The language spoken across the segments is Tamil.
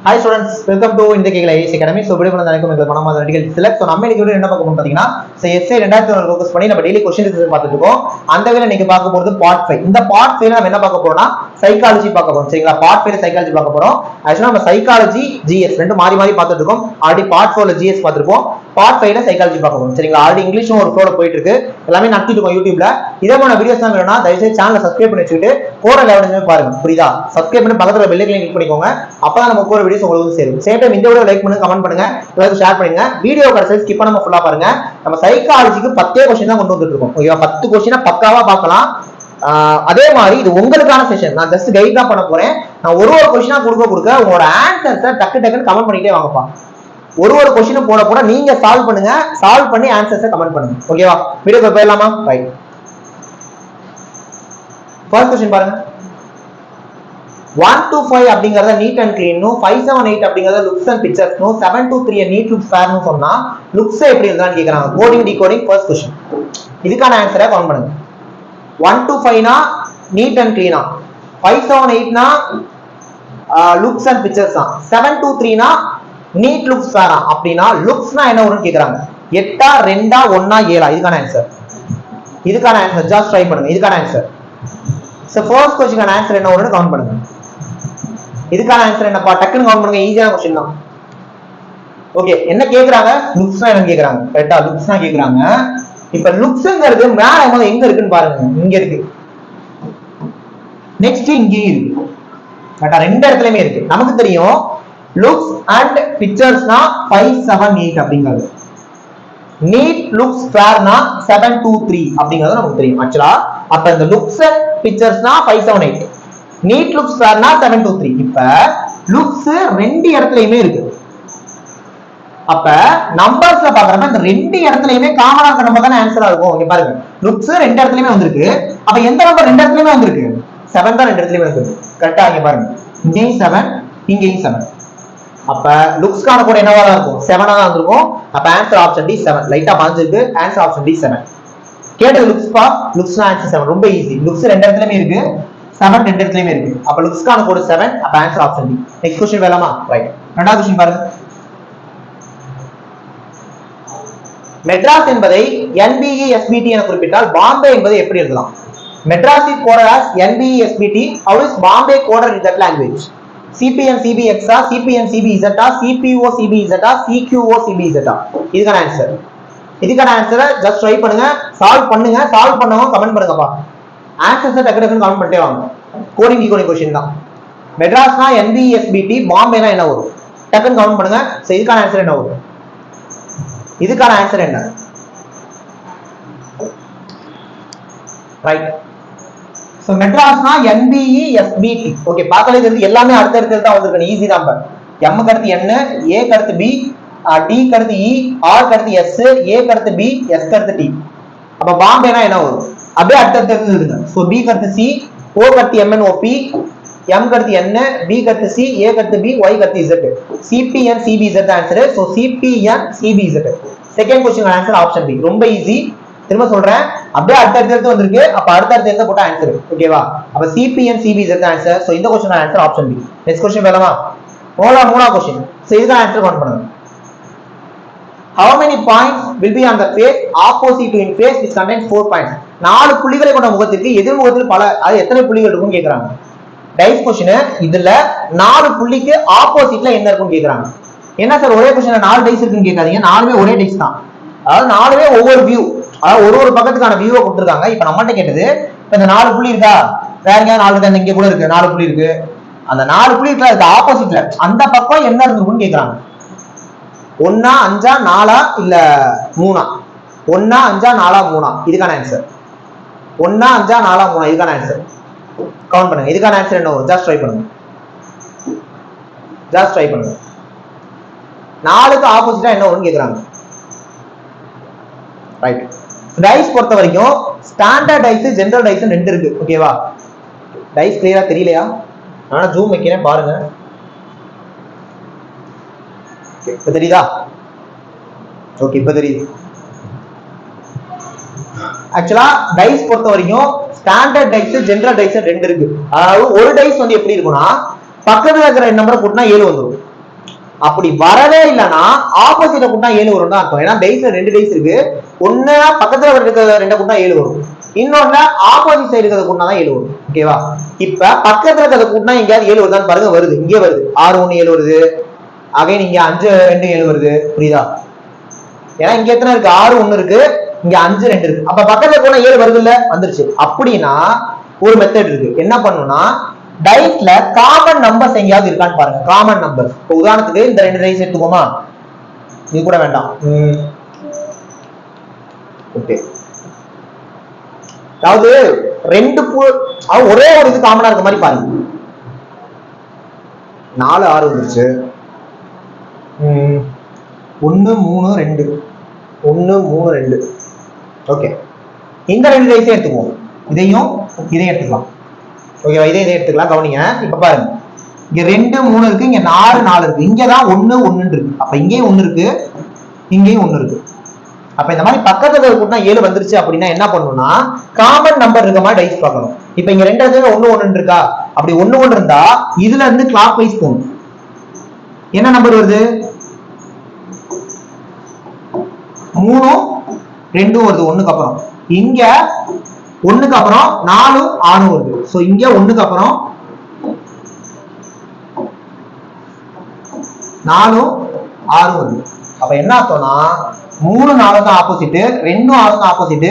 Hi students, welcome to இந்த கேக்கல ஐஏஎஸ் அகாடமி. சோ வீடியோ பண்ண நினைக்கும் இந்த மனமாத நடிகள் செலக்ட். சோ நம்ம இன்னைக்கு என்ன பார்க்க போறோம் பாத்தீங்கன்னா எஸ்ஏ 2000 ஃபோக்கஸ் பண்ணி நம்ம டெய்லி क्वेश्चन ரிசல்ட் பார்த்துட்டு இருக்கோம். அந்த வேளை நீங்க பார்க்க போறது பார்ட் 5. இந்த பார்ட் 5ல நம்ம என்ன பார்க்க போறோம்னா சைக்காலஜி பார்க்க போறோம். சரிங்களா? பார்ட் 5ல சைக்காலஜி பார்க்க போறோம். ஆக்சுவலா நம்ம சைக்காலஜி ஜிஎஸ் ரெண்டு மாறி மாறி பார்த்துட்டு இருக்கோம். ஆல்ரெடி பார்ட் 4ல ஜிஎஸ் பார்த்திருப்போம். பார்ட் 5ல சைக்காலஜி பார்க்க போறோம். சரிங்களா? ஆல்ரெடி இங்கிலீஷும் ஒரு ஃப்ளோல போயிட்டு இருக்கு. எல்லாமே நடத்திட்டு இருக்கோம் யூடியூப்ல. இதே போல வீடியோஸ் தான் வேணும்னா தயவு செய்து சேனலை சப்ஸ்கிரைப் பண்ணி வச்சுட்டு போற லெவலுமே பாருங்க. புரியுதா? சப்ஸ்கிரைப் பண்ணி பக்கத்துல பெல் ஐகானை கிளிக் பண்ணிக்கோங்க. அப்பதான் நம்ம போற வீடியோஸ் உங்களுக்கு சேரும். சேம் டைம் இந்த வீடியோ லைக் பண்ணுங்க, கமெண்ட் பண்ணுங்க, எல்லாரும் ஷேர் பண்ணுங்க. வீடியோ கடைசி ஸ்கிப் பண்ணாம ஃபுல்லா பாருங்க. நம்ம சைக்காலஜிக்கு 10 क्वेश्चन தான் கொண்டு வந்துட்டு இருக்கோம். ஓகேவா? 10 क्वेश्चन பக்காவா பார்க்கலாம். அதே மாதிரி இது உங்களுக்கான செஷன். நான் ஜஸ்ட் கைட் தான் பண்ண போறேன். நான் ஒரு क्वेश्चन கொடுக்க உங்களோட ஆன்சர்ஸை டக்குன்னு கமெண்ட் பண்ணிட்டே வாங்கப்பா. ஒரு क्वेश्चन போட நீங்க சால்வ் பண்ணுங்க. சால்வ் பண்ணி ஆன்சர்ஸை கமெண்ட் பண்ணுங்க. ஓகேவா? வீடியோக்கு போயிடலாமா? ரைட். ஃபர்ஸ்ட் क्वेश्चन பாருங்க. 1 to 5 அப்படிங்கறத நீட் அண்ட் கிளீன் நோ, 5 7 8 அப்படிங்கறத looks and pictures no, 7 to 3 need looks fair no சொன்னா லுக்ஸ் எப்படி இருக்குன்னு கேக்குறாங்க. Coding decoding first question. இதுக்கான ஆன்சரை கமெண்ட் பண்ணுங்க. 1 to 5 னா நீட் அண்ட் கிளீனா, 5 7 8 னா லுக்ஸ் அண்ட் பிக்சர்ஸ் தான், 7 to 3 னா நீட் லுக்ஸ் ஃபேரா. அப்படினா லுக்ஸ்னா என்ன வரும்னு கேக்குறாங்க. 8 2 1 7 இதுக்கான ஆன்சர். இதுக்கான ஆன்சர் ஜஸ்ட் ட்ரை பண்ணுங்க. இதுக்கான ஆன்சர். சோ ஃபர்ஸ்ட் क्वेश्चनக்கான ஆன்சர் என்ன வரும்னு கமெண்ட் பண்ணுங்க. இதுக்கான ஆன்சர் என்னப்பா? டக்குன்னு கவுண்ட் பண்ணுங்க. ஈஸியான क्वेश्चन தான். ஓகே, என்ன கேக்குறாங்க? லுக்ஸ்னா என்ன கேக்குறாங்க. கரெக்ட்டா? லுக்ஸ்னா கேக்குறாங்க. இப்போ லுக்ஸ்ங்கிறது மேல எங்க இருக்குன்னு பாருங்க. இங்க இருக்கு. நெக்ஸ்ட் இங்க இருக்கு. கரெக்ட்டா? ரெண்டு இடத்துலயுமே இருக்கு. நமக்கு தெரியும் லுக்ஸ் அண்ட் பிக்சர்ஸ்னா 5 7 8 அப்படிங்கிறது. நீட் லுக்ஸ் ஃபேர்னா 7 2 3 அப்படிங்கிறது நமக்கு தெரியும். ஆக்சுவலா அப்ப இந்த லுக்ஸ் அண்ட் பிக்சர்ஸ்னா 5 7 8, நீட் லுக்ஸ் ஃபேர்னா 7 2 3. இப்ப லுக்ஸ் ரெண்டு இடத்துலயுமே இருக்கு. அப்ப நம்பர்ஸ்ல பாக்குறப்ப இந்த ரெண்டு இடத்துலயுமே காமனா இருக்க நம்பர் தான ஆன்சரா இருக்கும். இங்க பாருங்க, லுக்ஸ் ரெண்டு இடத்துலயுமே வந்திருக்கு. அப்ப எந்த நம்பர் ரெண்டு இடத்துலயுமே வந்திருக்கு? 7 தான் ரெண்டு இடத்துலயுமே வந்திருக்கு. கரெக்ட்டா? இங்க பாருங்க, இங்கேயும் 7 இங்கேயும் 7. அப்ப லுக்ஸ்கான கூட என்னவா தான் இருக்கும்? 7 தான் வந்திருக்கும். அப்ப ஆன்சர் ஆப்ஷன் டி 7. லைட்டா பாஞ்சிருக்கு. Answer option D 7. கேட்டது லுக்ஸ் பா. லுக்ஸ்னா ஆன்சர் 7. ரொம்ப ஈஸி. லுக்ஸ் ரெண்டு இடத்துலயுமே இருக்கு, 7 ரெண்டு இடத்துலயுமே இருக்கு. அப்ப லுக்ஸ்கான கோட் 7. அப்ப answer option D. Next question வேலாமா? ரைட். ரெண்டாவது क्वेश्चन பாருங்க. மெட்ராஸ் என்பதை NBE SBT என குறிப்பிட்டால் பாம்பே என்பதை எப்படி எழுதலாம்? Madras is coded as NBE SBT. How is Bombay coded in that language? CPN CBX ah, CPN CBZ ah, CPO CBZ ah, CQO CBZ ஆ? இதுக்கான ஆன்சர். இதுக்கான ஆன்சரை ஜஸ்ட் ட்ரை பண்ணுங்க, சால்வ் பண்ணுங்க. சால்வ் பண்ணவங்க கமெண்ட் பண்ணுங்கப்பா. ஆன்சர்ஸ் டக்கு கமெண்ட் பண்ணிட்டே வாங்க. கோடிங் டிகோடிங் क्वेश्चन தான். மெட்ராஸ்னா NBE SBT, பாம்பேனா என்ன வரும்? டக்குன்னு கமெண்ட் பண்ணுங்க. சோ இதுக்கான ஆன்சர் என்ன வரும்? இதுக்கான ஆன்சர் என்ன? ரைட். சோ மெட்ராஸ்னா NBE SBT. ஓகே, பார்க்கலே தெரியுது. எல்லாமே அடுத்த இடத்துல தான் வந்திருக்கு. ஈஸி தான். M க்கு அடுத்து N, A க்கு அடுத்து B, D க்கு அடுத்து E, R க்கு அடுத்து S, A க்கு அடுத்து B, S க்கு அடுத்து T. அப்ப பாம்பேனா என்ன வரும்? அப்படியே அடுத்த எழுதுங்க. சோ B க்கு அடுத்து C, O க்கு அடுத்து MNOP, M க்கு அடுத்து N, B க்கு அடுத்து C, A க்கு அடுத்து B, Y க்கு அடுத்து Z. CPN CBZ answer. So CPN CBZ. Second question answer option B. ரொம்ப ஈஸி. திரும்ப சொல்றேன், அப்படியே அடுத்த வந்திருக்கு. அப்ப அடுத்த போட்ட ஆன்சர். ஓகேவா? அப்ப CPN CBZ ஆன்சர். சோ இந்த question answer option B. Next question வேலாமா? மூணா क्वेश्चन. சோ இதுக்கு ஆன்சர் கவுண்ட் பண்ணுங்க. How many points will be on the face opposite to in face which contains 4 points? 4 புள்ளிகளை கொண்ட முகத்திற்கு எதிர்முகத்தில் பல அது எத்தனை புள்ளிகள் இருக்கும்னு கேக்குறாங்க. Dice question. இதுல 4 புள்ளிக்கு ஆப்போசிட்ல என்ன இருக்கும்னு கேக்குறாங்க. என்ன சார் ஒரே क्वेश्चनல 4 டைஸ் இருக்குன்னு கேட்காதீங்க. 4மே ஒரே டைஸ் தான். அதாவது 4மே ஒவ்வொரு வியூ, அதாவது ஒரு பக்கத்துக்கான வியூவை கொடுத்துருக்காங்க. இப்ப நம்மகிட்ட கேட்டது, இப்ப இந்த 4 புள்ளி இருக்கா, வேற எங்கேயாவது 4 இருக்கா? இங்க கூட இருக்கு 4 புள்ளி இருக்கு. அந்த 4 புள்ளி இருக்கா, அதுக்கு ஆப்போசிட்ல அந்த பக்கம் என்ன இருந்திருக்கும்னு கேக்குறாங்க. 1 5 4 இல்ல 3? 1 5 4 3 இதுக்கான ஆன்சர். 1 5 4 3 இதுக்கான ஆன்சர். கவுண்ட் பண்ணுங்க. இதுக்கான ஆன்சர் என்ன வரும்? ஜஸ்ட் ட்ரை பண்ணுங்க. 4க்கு ஆப்போசிட்டா என்ன வரும்னு கேக்குறாங்க. ரைட். டைஸ் பொறுத்த வரைக்கும் ஸ்டாண்டர்ட் டைஸ், ஜெனரல் டைஸ் ரெண்டு இருக்கு. ஓகேவா? டைஸ் கிளியரா தெரியலையா? நான் ஜூம் வைக்கிறேன் பாருங்க. இப்ப தெரியுதா? ஓகே, இப்ப தெரியுது. ஆக்சுவலா டைஸ் பொறுத்த வரைக்கும் ஸ்டாண்டர்ட் டைஸ், ஜெனரல் டைஸ் ரெண்டு இருக்கு. அதாவது ஒரு டைஸ் எப்படி இருக்கும்னா பக்கத்துல இருக்கிற நம்பரை கூட்டினா 7 வந்துடும். அப்படி வரவே இல்லைன்னா ஆப்போசிட்ட கூட்டா 7 வரும் தான் அர்த்தம். ஏன்னா டைஸ்ல 2 டைஸ் இருக்கு. ஒண்ணு பக்கத்துல இருக்கிற 2 கூட்டா 7 வரும், இன்னொன்னு ஆப்போசிட் சைடு இருக்கிறத கூட்டா தான் 7 வரும். ஓகேவா? இப்ப பக்கத்துல இருக்கிறத கூட்டா எங்கேயாவது 7 வருதான்னு பாருங்க. வருது, இங்கே வருது. 6 1 7 வருது. அகைன் இங்க 5 2 7 வருது. புரியுதா? ஏன்னா இங்க எத்தனை இருக்கு? 6 1 இருக்கு, இங்க 5 2 இருக்கு. அப்ப பக்கத்துல போனா 7 வருது இல்ல, வந்துருச்சு. அப்படின்னா ஒரு மெத்தட் இருக்கு. என்ன பண்ணணும்னா டைஸ்ல காமன் நம்பர்ஸ் எங்கேயாவது இருக்கான்னு பாருங்க. Common number. இப்போ உதாரணத்துக்கு இந்த 2 டைஸ் எடுத்துக்கோமா, இது கூட வேண்டாம். ஓகே, அதாவது 2 ஒரே ஒரு இது காமனா இருக்க மாதிரி பாருங்க. 4 6 வந்துருச்சு. 1 3 2 1 3 2. ஓகே, இந்த 2 டைஸையும் எடுத்துக்குவோம். இதையும் எடுத்துக்கலாம். ஓகேவா? இதை எடுத்துக்கலாம். கவனிங்க, இப்ப பாருங்க, இங்க 2 3 இருக்கு, இங்க 4 4 இருக்கு, இங்கதான் 1 1 இருக்கு. அப்ப இங்கேயும் 1 இருக்கு, இங்கேயும் 1 இருக்கு. அப்ப இந்த மாதிரி பக்கத்துல கூட்டினா 7 வந்துருச்சு அப்படின்னா என்ன பண்ணணும்னா காமன் நம்பர் இருக்க மாதிரி டைஸ் பார்க்கணும். இப்ப இங்க 2 இடத்துல 1 1 இருக்கா? அப்படி 1 1 இருந்தா இதுல இருந்து கிளாக் வைஸ் போகணும். என்ன நம்பர் வருது? 3 2 வருது 1க்கு அப்புறம். இங்க 1க்கு அப்புறம் 4 6 வருது. சோ இங்க 1க்கு அப்புறம் 4 6 வருது. அப்ப என்ன அர்த்தம்னா 3 4 தான் ஆப்போசிட், 2 6 தான் ஆப்போசிட்,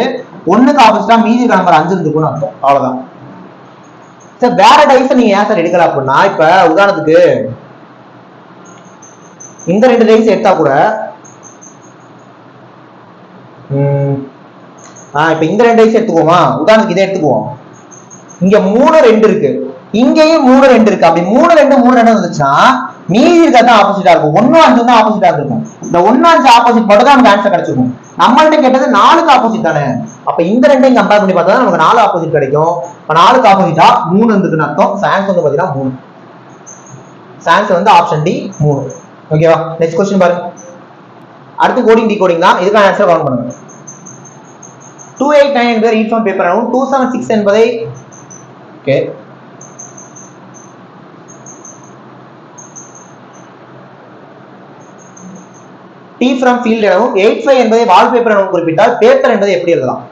1க்கு ஆப்போசிட்டா மீதி நம்பர் 5 இருக்குன்னு அர்த்தம். அவ்வளவுதான். சார் வேற டைஸ் நீங்க ஏன் சார் எடுக்கல அப்படின்னா, இப்ப உதாரணத்துக்கு இந்த 2 டைஸ் எடுத்தா கூட இப்ப இந்த 2 டைஸ் எடுத்துக்குவோமா, உதாரணத்துக்கு இதை எடுத்துக்குவோம். இங்க 3 2 இருக்கு, இங்கேயும் 3 2 இருக்கு. அப்படி 3 2 3 2 வந்துச்சுன்னா மீதி இருக்கிறது ஆப்போசிட்டா இருக்கும். 1 5 தான் ஆப்போசிட்டா இருக்கும். இந்த 1 5 ஆப்போசிட் மட்டும் தான் நமக்கு ஆன்சர் கிடைச்சிருக்கும். நம்மள்ட்ட கேட்டது 4க்கு ஆப்போசிட் தானே. அப்ப இந்த 2ஐயும் கம்பேர் பண்ணி பார்த்தா நமக்கு 4 ஆப்போசிட் கிடைக்கும். இப்ப 4க்கு ஆப்போசிட்டா 3 இருந்துக்குன்னு அர்த்தம். சான்ஸ் வந்து பாத்தீங்கன்னா 3. சான்ஸ் வந்து ஆப்ஷன் டி 3. ஓகேவா? நெக்ஸ்ட் क्वेश्चन பாருங்க. அடுத்து கோடிங் டிகோடிங் தான். இதுக்கான ஆன்சர் கவுண்ட் பண்ணுங்க. 289 என்பதை ரீட் ஃப்ரம் பேப்பர் ஆகும். 276 என்பதை ஓகே T from field எனவும் 85 என்பதை வால்பேப்பர் எனவும் குறிப்பிட்டால் பேப்பர் என்பதை எப்படி எழுதலாம்?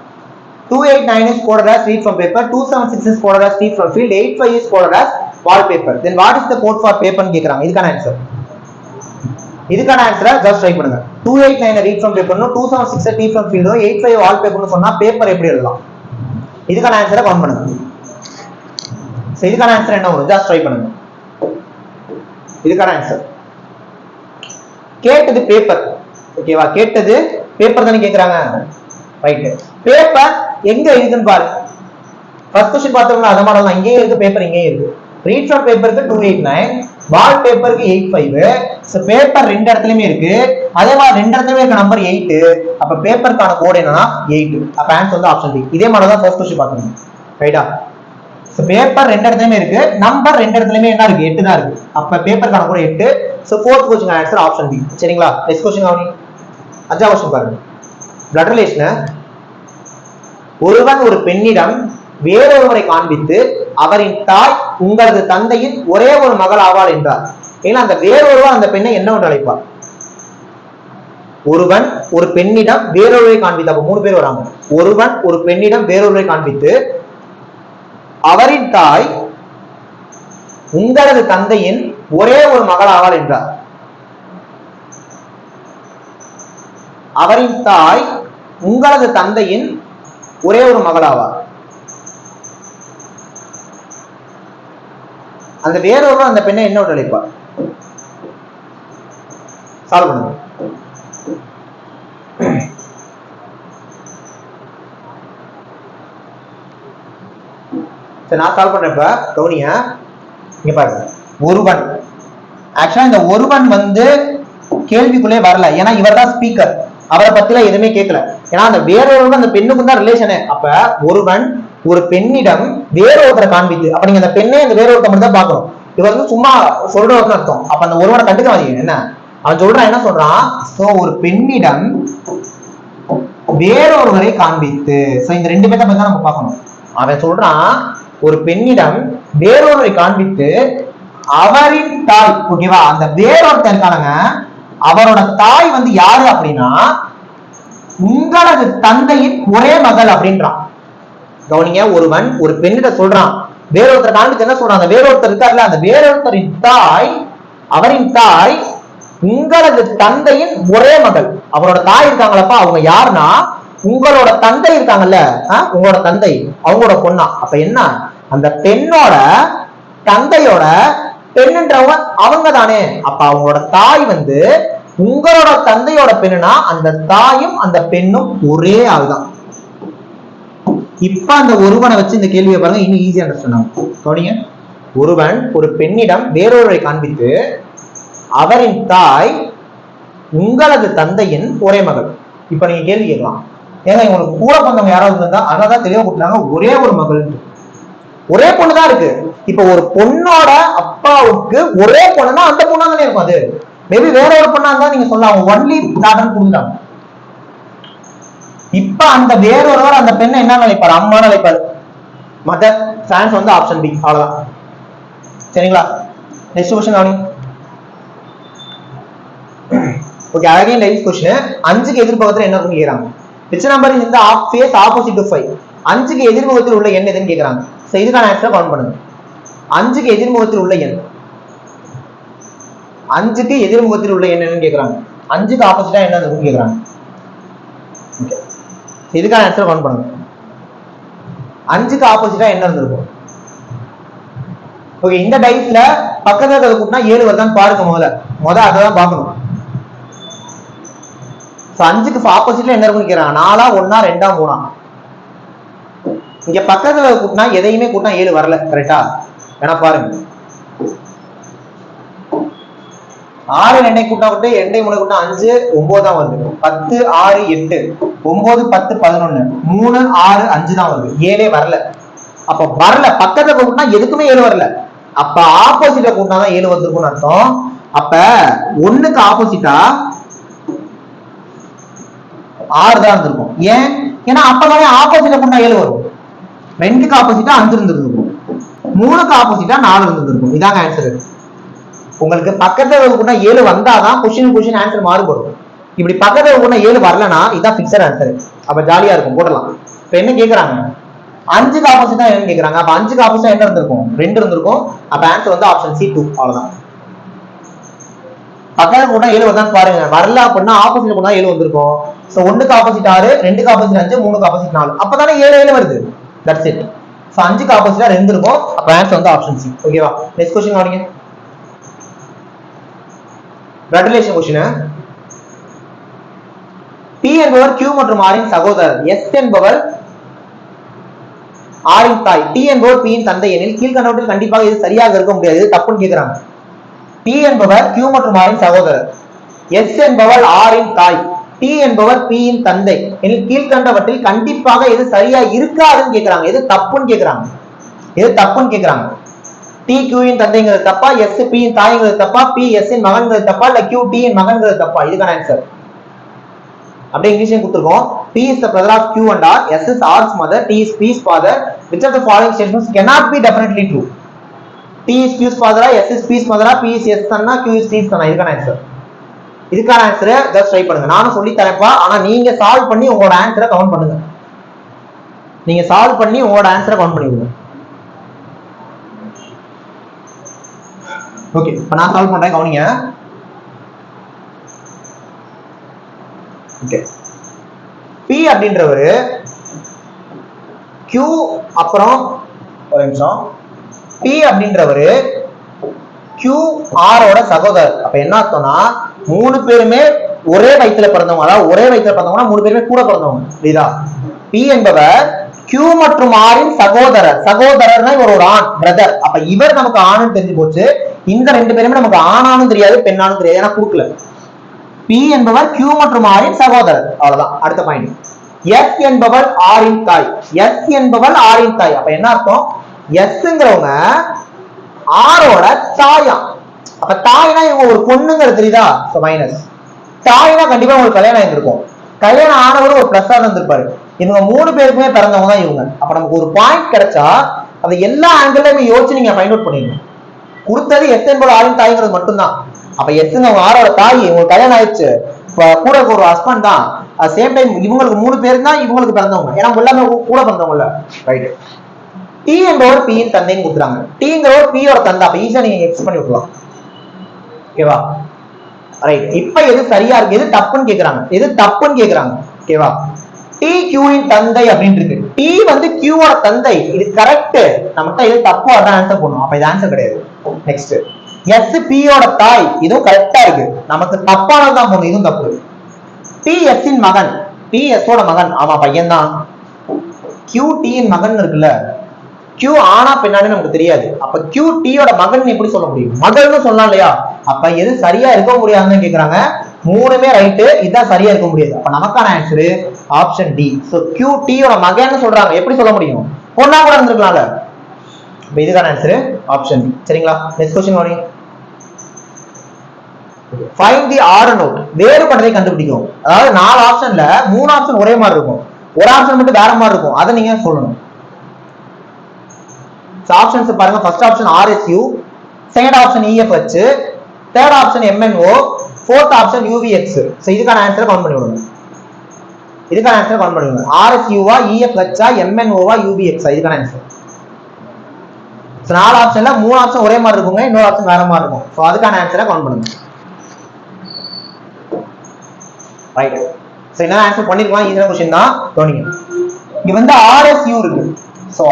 289 is coded as read from paper, 276 is coded as T from field, 85 is coded as wallpaper. Then what is the code for paper னு கேக்குறாங்க. இதுக்கான ஆன்சரை ஜஸ்ட் ரைட் பண்ணுங்க. 289 read from paper னு 276 T from field 85 wallpaper னு சொன்னா பேப்பர் எப்படி எழுதலாம்? இதுக்கான ஆன்சரை கவுண்ட் பண்ணுங்க. சோ இதுக்கான ஆன்சர் என்ன வரும்? ஜஸ்ட் ரைட் பண்ணுங்க. இதுக்கான ஆன்சர் கேட்டது பேப்பர். ஓகேவா? கேட்டது பேப்பர் தானே கேக்குறாங்க. ரைட். பேப்பர் எங்க இருக்குன்னு பாருங்க. ஃபர்ஸ்ட் क्वेश्चन பார்த்தோம்னா அத மாடல் தான். இங்கே இருக்கு பேப்பர், இங்கே இருக்கு. ரீட் ஃப்ரம் பேப்பருக்கு 289, வால் பேப்பருக்கு 85. சோ பேப்பர் ரெண்டு இடத்துலயுமே இருக்கு. அதே மாதிரி ரெண்டு இடத்துலயுமே இருக்க நம்பர் 8. அப்ப பேப்பருக்கான கோட் என்னன்னா 8. அப்ப ஆன்சர் வந்து ஆப்ஷன் டி. இதே மாதிரி தான் ஃபர்ஸ்ட் क्वेश्चन பார்த்தோம். ரைட்டா? சோ பேப்பர் ரெண்டு இடத்துலயுமே இருக்கு, நம்பர் ரெண்டு இடத்துலயுமே என்ன இருக்கு? 8 தான் இருக்கு. அப்ப பேப்பருக்கான code 8. So fourth question answer option D. சரிங்களா? நெக்ஸ்ட் क्वेश्चन கவனி. அஞ்சாவது क्वेश्चन பாருங்க. Blood relation. ஒருவன் ஒரு பெண்ணிடம் வேறொருவரை காண்பித்து அவரின் தாய் உங்களது தந்தையின் ஒரே ஒரு மகள் ஆவாள் என்றார். ஏன்னா அந்த வேறொருவர் அந்த பெண்ணை என்னவென்று அழைப்பார்? ஒருவன் ஒரு பெண்ணிடம் வேறொருவரை காண்பித்து, அப்ப 3 பேர் வராங்க. ஒருவன் ஒரு பெண்ணிடம் வேறொருவரை காண்பித்து அவரின் தாய் உங்களது தந்தையின் ஒரே ஒரு மகள் ஆவாள் என்றார். அவரின் தாய் உங்களது தந்தையின் ஒரே ஒரு மகள் ஆவார். அந்த வேறொருவர் அந்த பெண்ணை என்ன அழைப்பார்? சால்வ் பண்ணுங்க. நான் சால்வ் பண்றப்ப கவுனிய இங்க பாருங்க. ஒருவன், ஆக்சுவலா இந்த ஒருவன் வந்து கேள்விக்குள்ளே வரல. ஏன்னா இவர் தான் ஸ்பீக்கர், அவரை பத்தில எதுவுமே கேட்கல. ஏன்னா அந்த வேறொருவன் அந்த பெண்ணுக்கு தான் ரிலேஷனு. அப்ப ஒருவன் ஒரு பெண்ணிடம் வேறொருத்தரை காண்பித்து, அப்ப நீங்க அந்த பெண்ணை அந்த வேறொருத்தர் மட்டும் தான் பார்க்கணும். இவர் வந்து சும்மா சொல்றவர்னு அர்த்தம். அப்ப அந்த ஒருவனை கண்டுக்காதீங்க. என்ன அவன் சொல்றான்? என்ன சொல்றான்? சோ ஒரு பெண்ணிடம் வேறொருவரை காண்பித்து. சோ இந்த ரெண்டு பேர்த்த பத்தி தான் நம்ம பார்க்கணும். அவன் சொல்றான் ஒரு பெண்ணிடம் வேறொருவரை காண்பித்து அவரின் தாய். ஓகேவா? அந்த வேறொருத்தர் இருக்கானுங்க, அவரோட தாய் வந்து யாரு அப்படின்னா உங்களது தந்தையின் ஒரே மகள் அப்படின்றான். கவனிங்க, ஒருவன் ஒரு பெண்ணிட்ட சொல்றான், வேறொருத்தர் காண்பித்து என்ன சொல்றான், அந்த வேறொருத்தர் இருக்காருல்ல, அந்த வேறொருத்தரின் தாய், அவரின் தாய் உங்களது தந்தையின் ஒரே மகள். அவரோட தாய் இருக்காங்களப்பா, அவங்க யாருன்னா உங்களோட தந்தை இருக்காங்கல்ல, உங்களோட தந்தை அவங்களோட பொண்ணா. அப்ப என்ன, அந்த பெண்ணோட தந்தையோட பெண்ணுன்றவங்க அவங்க தானே. அப்ப அவங்களோட தாய் வந்து உங்களோட தந்தையோட பெண்ணுனா அந்த தாயும் அந்த பெண்ணும் ஒரே ஆள்தான். இப்ப அந்த ஒருவனை வச்சு இந்த கேள்வியை பாருங்க, இன்னும் ஈஸியா அண்டர்ஸ்டாண்ட். கவனிங்க, ஒருவன் ஒரு பெண்ணிடம் வேறொருவரை காண்பித்து அவரின் தாய் உங்களது தந்தையின் ஒரே மகள். இப்ப நீங்க கேள்வி கேட்கலாம், ஏங்க உங்களுக்கு கூட பிறந்தவங்க யாராவது இருந்தா, அதனாலதான் தெளிவா கொடுத்தாங்க ஒரே ஒரு மகள், ஒரே பொண்ணுதான் இருக்கு. இப்ப ஒரு பொண்ணோட அப்பாவுக்கு ஒரே பொண்ணுன்னா அந்த பொண்ணா தானே இருக்கும். அது மேபி வேற ஒரு பொண்ணா இருந்தா நீங்க சொல்லலாம் ஒன்லி டாட்டர்னு கொடுத்துட்டாங்க. இப்ப அந்த வேறொருவர் அந்த பெண்ணை என்ன நினைப்பாரு, அம்மா நினைப்பாரு. மதர் சான்ஸ் வந்து ஆப்ஷன் பி. அவ்வளவுதான். சரிங்களா? நெக்ஸ்ட் क्वेश्चन கவனி. Okay, again live question. 5க்கு எதிர்பக்கத்துல என்ன இருக்குன்னு கேக்குறாங்க. which number is in the face opposite to 5? 5க்கு எதிர்முகத்தில் உள்ள எண் எதுன்னு கேக்குறாங்க. சோ இதுக்கான ஆன்சரை கவுண்ட் பண்ணுங்க. 5க்கு எதிர்முகத்தில் உள்ள எண், 5க்கு எதிர்முகத்தில் உள்ள எண் என்னன்னு கேக்குறாங்க. 5க்கு ஆப்போசிட்டா என்ன இருக்குன்னு கேக்குறாங்க. இதுக்கான ஆன்சர் கவுண்ட் பண்ணுங்க. 5க்கு ஆப்போசிட்டா என்ன இருந்திருக்கும்? ஓகே, இந்த டைஸ்ல பக்கத்துல இருக்கிறத கூட்டினா 7 வருதான்னு பாருங்க. முதல்ல அதான் பார்க்கணும். 5க்கு ஆப்போசிட்ல என்ன இருக்குன்னு கேக்குறாங்க. 4ஆ 1ஆ 2ஆ 3ஆ? இங்க பக்கத்துல கூட்டினா எதையுமே கூட்டினா 7 வரல. கரெக்டா? வேணா பாருங்க. 6 2 கூட்டினா 8 2 3 கூட்டினா 5 9 தான் வருது. 10 6 8 9 10 11 3 6 5 தான் வருது. 7 வரல. அப்ப வரல, பக்கத்துல கூட்டினா எதுக்குமே 7 வரல. அப்ப ஆப்போசிட்ல கூட்டினா தான் 7 வந்திருக்கும்னு அர்த்தம். அப்ப 1க்கு ஆப்போசிட்டா 6 தான் இருந்திருக்கும். ஏன்? ஏன்னா அப்பதானே ஆப்போசிட்ல கூட்டினா 7 வரும். 2க்கு ஆப்போசிட்டா 5 இருந்திருக்கும், 3க்கு ஆப்போசிட்டா 4 இருந்திருக்கும். இதாங்க ஆன்சர். உங்களுக்கு பக்கத்துல கூட்டினா 7 வந்தாதான் क्वेश्चन ஆன்சர் மாறுபடும். இப்படி பக்கத்துல கூட்டினா 7 வரலனா இதான் ஃபிக்ஸட் ஆன்சர். அப்ப ஜாலியா இருக்கும், போடலாம். இப்ப என்ன கேக்குறாங்க, 5க்கு ஆப்போசிட்டா என்ன கேக்குறாங்க. அப்ப 5க்கு ஆப்போசிட்டா என்ன இருந்திருக்கும்? 2 இருந்திருக்கும். அப்ப ஆன்சர் வந்து ஆப்ஷன் சி 2. அவ்வளவுதான். பக்கத்துல கூட்டினா 7 வருதான்னு பாருங்க. வரல அப்படின்னா ஆப்போசிட்ல கூட்டினா 7 வந்திருக்கும். சோ 1க்கு ஆப்போசிட் 6, 2க்கு ஆப்போசிட் 5, 3க்கு ஆப்போசிட் 4. அப்பதானே 7 வருது. That's it. சோ 5க்கு ஆப்போசிட்டா 2 இருக்கும். அப்ப ஆன்சர் வந்து ஆப்ஷன் சி. ஓகேவா? நெக்ஸ்ட் क्वेश्चन கவனிங்க. Regulation question. P என்பவர் Q மற்றும் R இன் சகோதரர், S என்பவர் R இன் தாய், T என்பவர் P இன் தந்தை எனில் கீழ்கண்டவற்றில் கண்டிப்பாக இது சரியாக இருக்க முடியாது, இது தப்புன்னு கேக்குறாங்க. P என்பவர் Q மற்றும் R இன் சகோதரர், S என்பவர் R இன் தாய், T என்பவர் P இன் தந்தை எனில் கீழ்கண்டவற்றில் கண்டிப்பாக இது சரியா இருக்காதுன்னு கேக்குறாங்க. இது தப்புன்னு கேக்குறாங்க. இது தப்புன்னு கேக்குறாங்க. T Q இன் தந்தைங்கிறது தப்பா, S P இன் தாய்ங்கிறது தப்பா, P S இன் மகன்கிறது தப்பா, இல்ல Q T இன் மகன்கிறது தப்பா? இதுக்கான ஆன்சர் அப்படியே இங்கிலீஷ்ல கொடுத்திருக்கோம். P is the brother of Q and R, S is R's mother, T is P's father. Which of the following statements cannot be definitely true? T is Q's father, S is P's mother, P is S son, Q is T's son. இதுக்கான ஆன்சர். இதுக்கான ஆன்சரை ஜஸ்ட் ட்ரை பண்ணுங்க. நானும் சொல்லி தரேன்ப்பா, ஆனா நீங்க சால்வ் பண்ணி உங்களோட ஆன்சரை கவுண்ட் பண்ணுங்க. நீங்க சால்வ் பண்ணி உங்களோட ஆன்சரை கவுண்ட் பண்ணிடுங்க. ஓகே, இப்ப நான் சால்வ் பண்றேன், கவனிங்க. ஓகே, P அப்படின்றவரு Q அப்புறம் ஒரு நிமிஷம், P அப்படின்றவரு Q R ஓட சகோதரர். அப்ப என்ன அர்த்தம்னா 3 பேருமே ஒரே வயித்துல பிறந்தவங்க, அதாவது ஒரே வயித்துல பிறந்தவங்க, 3 பேருமே கூட பிறந்தவங்க. புரியுதா? P என்பவர் Q மற்றும் R இன் சகோதரர். சகோதரர்னா இவர் ஒரு ஆண், பிரதர். அப்ப இவர் நமக்கு ஆணுன்னு தெரிஞ்சு போச்சு. இந்த 2 பேருமே நமக்கு ஆணானும் தெரியாது, பெண்ணானும் தெரியாது, ஏன்னா கொடுக்கல. P என்பவர் Q மற்றும் R இன் சகோதரர். அவ்வளவுதான். அடுத்த பாயிண்ட், S என்பவர் R இன் தாய். S என்பவர் R இன் தாய். அப்ப என்ன அர்த்தம்? Sங்கிறவங்க R ஓட தாயா. அப்ப தாய்னா இவங்க ஒரு பொண்ணுங்கிறது தெரியுதா? மைனஸ். தாய்னா கண்டிப்பா உங்களுக்கு கல்யாணம் ஆயிருக்கும். கல்யாணம் ஆனவரும் ஒரு பிளஸ்ஸா இருந்திருப்பாரு. இவங்க 3 பேருக்குமே பிறந்தவங்க தான் இவங்க. அப்ப நமக்கு ஒரு பாயிண்ட் கிடைச்சா அதை எல்லா ஆங்கிள்லயுமே யோசிச்சு நீங்க ஃபைண்ட் அவுட் பண்ணிடணும். கொடுத்தது எஸ் என்பது ஆரின் தாய்ங்கிறது மட்டும்தான். அப்ப எஸ்ங்க ஆரோட தாய், உங்களுக்கு கல்யாணம் ஆயிடுச்சு, கூட ஒரு ஹஸ்பண்ட் தான், சேம் டைம் இவங்களுக்கு 3 பேர் தான் இவங்களுக்கு பிறந்தவங்க, ஏன்னா எல்லாமே கூட பிறந்தவங்கல்ல, ரைட். டி என்பவர் பி யின் தந்தைன்னு கொடுக்குறாங்க. டிங்கிறவர் பி யோட தந்தை, அப்ப ஈஸியா நீங்க எக்ஸ் பண்ணி விட்டுலாம். ஓகேவா? ரைட். இப்ப எது சரியா இருக்கு, எது தப்புன்னு கேக்குறாங்க, எது தப்புன்னு கேக்குறாங்க. ஓகேவா? டி கியூவின் தந்தை அப்படின்னு இருக்கு. டி வந்து கியூவோட தந்தை, இது கரெக்ட். நம்மகிட்ட இது தப்பு, அதான் ஆன்சர் பண்ணும். அப்ப இது ஆன்சர் கிடையாது. நெக்ஸ்ட் எஸ் பியோட தாய், இதுவும் கரெக்டா இருக்கு. நமக்கு தப்பானதான் போகணும், இதுவும் தப்பு. டி எஸ் இன் மகன், டி எஸ் ஓட மகன், ஆமா பையன் தான். கியூ டி இன் மகன் இருக்குல்ல, கியூ ஆனா பின்னாடி நமக்கு தெரியாது. அப்ப கியூ டியோட மகன் எப்படி சொல்ல முடியும்? மகள்னு சொல்லலாம் இல்லையா? அப்ப எது சரியா இருக்க முடியாதுன்னு கேக்குறாங்க. 3மே ரைட்டு, இதுதான் சரியா இருக்க முடியாது. அப்ப நமக்கான answer option D. So Q டியோட மகன்னு சொல்றாங்க, எப்படி சொல்ல முடியும்? பொண்ணா கூட இருந்திருக்கலாம்ல. இதுக்கான ஆன்சர் ஆப்ஷன் டி. சரிங்களா? நெக்ஸ்ட் क्वेश्चन வாங்க. ஃபைண்ட் தி ஆட் நோட், வேறுபட்டதை கண்டுபிடிக்கும். அதாவது 4 ஆப்ஷன்ல 3 ஆப்ஷன் ஒரே மாதிரி இருக்கும், ஒரு ஆப்ஷன் மட்டும் வேற மாதிரி இருக்கும், அதை நீங்க சொல்லணும். ஆப்ஷன்ஸ் பாருங்க. First option RSU, second option EFH, third option MNO, fourth option UVX. So இதுக்கான ஆன்சரை கவுண்ட் பண்ணி விடுங்க. இதுக்கான ஆன்சரை கவுண்ட் பண்ணுங்க. RSU வா, EFH ஆ, MNO வா, UVX ஆ? இதுக்கான ஆன்சர். சோ 4 ஆப்ஷன்ல 3 ஆப்ஷன் ஒரே மாதிரி இருக்குங்க, இன்னொரு ஆப்ஷன் வேற மாதிரி இருக்கும். சோ அதுக்கான ஆன்சரை கவுண்ட் பண்ணுங்க. ரைட். சோ என்ன ஆன்சர் பண்ணிருக்கலாம், ஈஸியான क्वेश्चन தான். கவனிங்க. இங்க வந்து RSU இருக்கு. சோ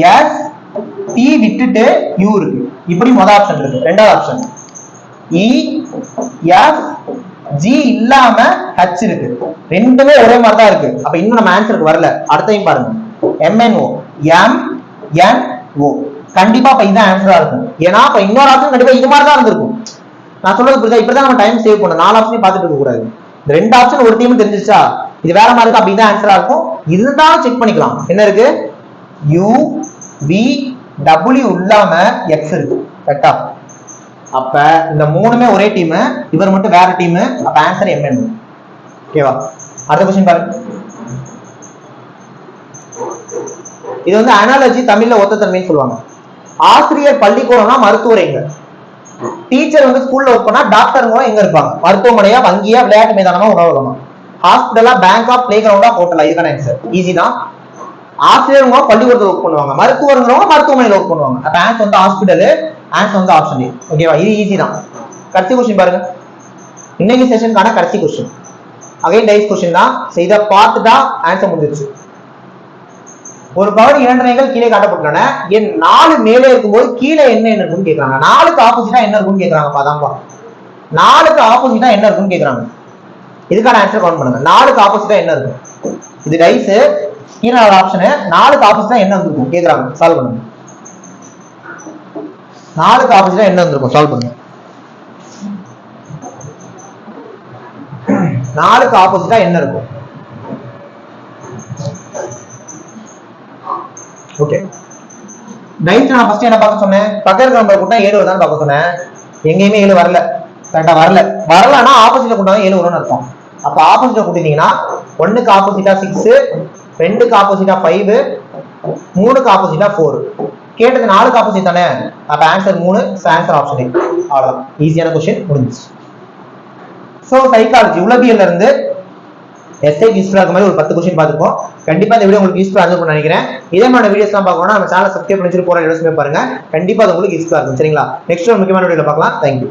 RS T விட்டுட்டு U இருக்கு. இப்படி முதல் ஆப்ஷன் இருக்கு. ரெண்டாவது ஆப்ஷன் EF G இல்லாம H இருக்கு. ரெண்டுமே ஒரே மாதிரி தான் இருக்கு. அப்ப இன்னும் நம்ம ஆன்சருக்கு வரல. அடுத்தையும் பாருங்க. MNO, MNO. கண்டிப்பா அப்ப இதான் ஆன்சரா இருக்கும். ஏன்னா அப்ப இன்னொரு ஆப்ஷன் கண்டிப்பா இது மாதிரி தான் இருந்திருக்கும். நான் சொல்றது புரியுதா? இப்படிதான் நம்ம டைம் சேவ் பண்ணணும். 4 ஆப்ஷனையும் பார்த்துட்டு இருக்க கூடாது. இந்த 2 ஆப்ஷன் ஒரு டீம் தெரிஞ்சிச்சா, இது வேற மாதிரி இருக்கு, அப்ப இதான் ஆன்சரா இருக்கும். இதுதான் செக் பண்ணிக்கலாம். என்ன இருக்கு? U V W இல்லாம X இருக்கு. கரெக்ட்டா? அப்ப இந்த 3மே ஒரே டீம், இவர் மட்டும் வேற டீம். அப்ப ஆன்சர் MN. ஓகேவா? அடுத்த क्वेश्चन பாருங்க. இது வந்து அனாலஜி, தமிழ்ல ஒத்தத்தன்மைன்னு சொல்லுவாங்க. ஆசிரியர் பள்ளிக்கூடம்னா மருத்துவர் எங்க? டீச்சர் வந்து ஸ்கூல்ல ஒர்க் பண்ணா டாக்டருங்க எங்க இருப்பாங்க? மருத்துவமனையா, வங்கியா, விளையாட்டு மைதானமா, உணவகமா? ஹாஸ்பிடலா, பேங்கா, பிளே கிரவுண்டா, ஹோட்டலா? இதுக்கான ஆன்சர் ஈஸி தான். ஆசிரியருங்க பள்ளிக்கூடத்துல ஒர்க் பண்ணுவாங்க, மருத்துவருங்கிறவங்க மருத்துவமனையில ஒர்க் பண்ணுவாங்க. அப்ப ஆன்சர் வந்து ஹாஸ்பிடல், ஆன்சர் வந்து ஆப்ஷன் ஏ. ஓகேவா? இது ஈஸி தான். கடைசி क्वेश्चन பாருங்க. இன்னைக்கு செஷனுக்கான கடைசி क्वेश्चन. அகைன் டைஸ் क्वेश्चन தான். இத பார்த்துட்டா ஆன்சர் முடிஞ்சிருச்சு. ஒரு பவர் 2 எண்கள் கீழே காட்டப்பட்டுள்ளன. என் 4 மேலே இருக்கும்போது கீழே என்ன இருக்குன்னு கேக்குறாங்க. 4க்கு ஆப்போசிட்டா என்ன இருக்குன்னு கேக்குறாங்க. பாதாம்பா 4க்கு ஆப்போசிட்டா என்ன இருக்குன்னு கேக்குறாங்க. இதுக்கான ஆன்சர் கவுண்ட் பண்ணுங்க. 4க்கு ஆப்போசிட்டா என்ன இருக்கு? இது டைஸ் கீழே ஆப்ஷன். 4க்கு ஆப்போசிட்டா என்ன இருக்கும் கேக்குறாங்க. சால்வ் பண்ணுங்க. 4க்கு ஆப்போசிட்டா என்ன இருக்கும்? சால்வ் பண்ணுங்க. 4க்கு ஆப்போசிட்டா என்ன இருக்கும்? ஓகே. டைஸ் நான் ஃபர்ஸ்ட் என்ன பார்க்க சொன்னேன்? பக்கத்துல நம்பர் கூட்டா 7 வருதான்னு பார்க்க சொன்னேன். எங்கேயுமே 7 வரல. கரெக்ட்டா? வரலனா ஆப்போசிட்ல கூட்டா 7 வரும்னு அர்த்தம். அப்ப ஆப்போசிட்ல கூட்டிட்டீங்கன்னா 1க்கு ஆப்போசிட்டா 6, 2க்கு ஆப்போசிட்டா 5, 3க்கு ஆப்போசிட்டா 4. கேட்டது 4க்கு ஆப்போசிட் தானே? அப்ப ஆன்சர் 3. Answer option A. அவ்வளவுதான். ஈஸியான क्वेश्चन முடிஞ்சிச்சு. சோ சைக்காலஜி உளவியல்ல இருந்து எஸ்ஐ யூஸ்ஃபுல்லா இருக்க மாதிரி ஒரு 10 क्वेश्चन பார்த்துப்போம். கண்டிப்பா இந்த வீடியோ உங்களுக்கு யூஸ்ஃபுல்லா இருக்கும்னு நினைக்கிறேன். இதே மாதிரி வீடியோஸ்லாம் பார்க்கணும்னா நம்ம சேனலை சப்ஸ்கிரைப் பண்ணி வச்சுட்டு போற வீடியோஸ்மே பாருங்க. கண்டிப்பா அது உங்களுக்கு யூஸ்ஃபுல்லா இருக்கும். சரிங்களா? நெக்ஸ்ட் ஒரு முக்கியமான வீடியோல பார்க்கலாம். தேங்க்யூ.